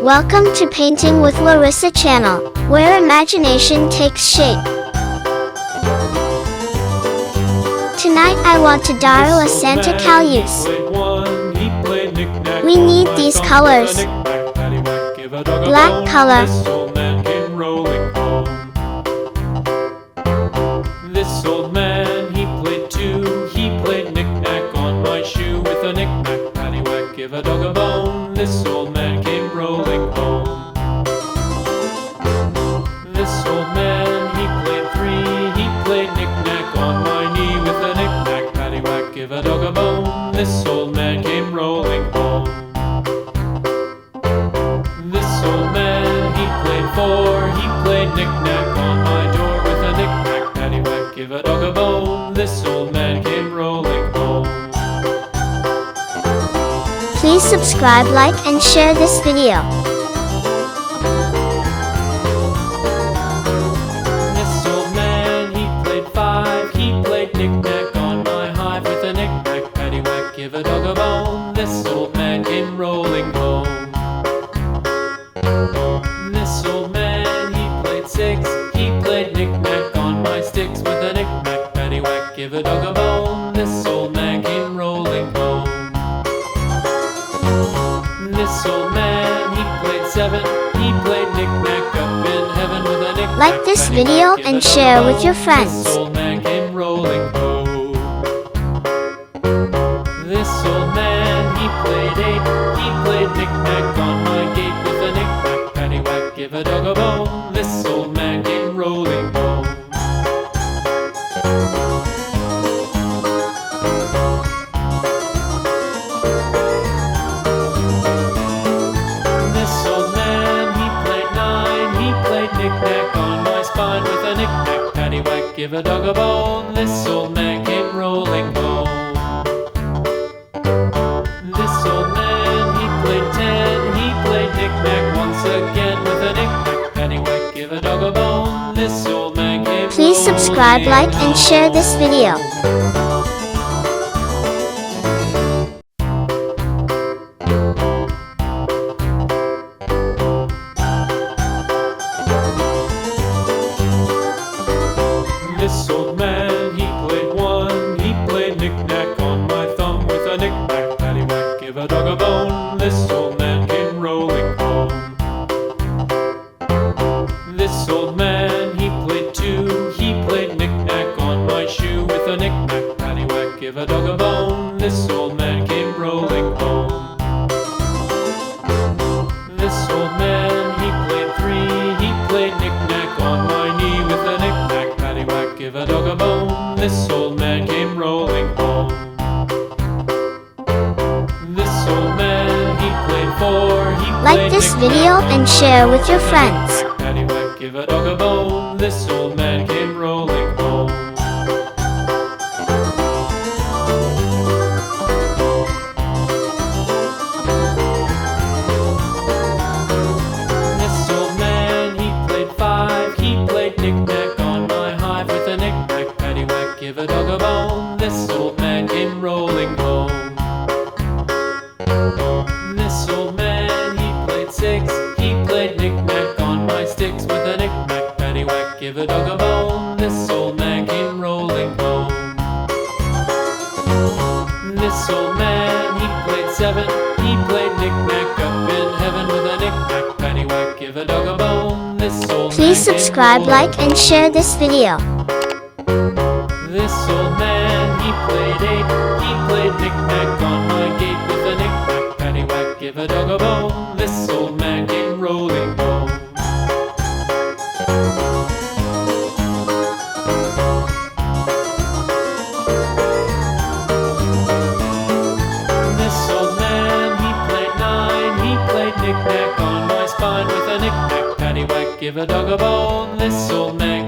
Welcome to Painting with Larisa channel, where imagination takes shape. Tonight I want to draw a Santa Calus. We need these colors. Black color. This old man, he played too. He played knick-knack on my shoe with a knick-knack, paddywhack, give a dog a bone. This old man came rolling home. This old man, he played three. He played knick-knack on my knee with a knick-knack, paddywhack, give a dog a bone. This old man came rolling home. This old man, he played four. He played knick-knack on my door with a knick-knack, paddywhack, give a dog a bone. This old man came rolling home. Please subscribe, like, and share this video. This old man, he played five. He played knick-knack on my hive with a knick-knack, paddywhack, give a dog a bone. This old man came rolling home. This old man, he played six. He played knick-knack on my sticks with a knick-knack, paddywhack, give a dog a bone. This old man came rolling home. This old man, he played seven. He played knick-knack up in heaven with a knick-knack, Like this video and share with your friends. This old man came rolling home. This old man, he played eight. He played knick-knack on my gate with a knick-knack, paddywhack, give a dog a bone. This old man came rolling home. This old man, he played nine. He played knick-knack on my spine with a knick-knack, paddywhack, give a dog a bone. This old man came rolling home. This old man, he played ten. He played knick-knack once again with a knick-knack, paddywhack, give a dog a bone. This old man came Please subscribe, like, and share this video. This old man, he played one. He played knick-knack on my thumb with a knick-knack, paddywhack, give a dog a bone. This old man came rolling home. This old man, he played two. He played knick-knack on my shoe with a knick-knack, paddywhack, give a dog a bone. This old man came rolling home. This old man, he played three. He played knick-knack on my knee with a knick-knack, paddywhack, give a dog a bone. This old man came rolling home. This old man, he played four. He Like played this knick-knack video on and my share with your knee friends. paddywhack, give a dog a bone. This old man came rolling home. This old man, he played five. He played knick-knack on my hive with a knick-knack, paddywhack, give a dog a bone. This old man came rolling home. This old man, he played six. He played knick-knack on my sticks with a knick-knack, paddywhack, give a dog a bone. This old man came rolling home. This old man, he played seven. He played knick-knack up in heaven with a knick-knack, paddywhack, give a dog a bone. This old Please man came subscribe, rolling like, and share this video. This old man, he played eight. He played knick-knack on my gate with a knick-knack, paddywhack, give a dog a bone. This old man came rolling home. This old man, he played nine. He played knick-knack on my spine with a knick-knack, paddywhack, give a dog a bone. This old man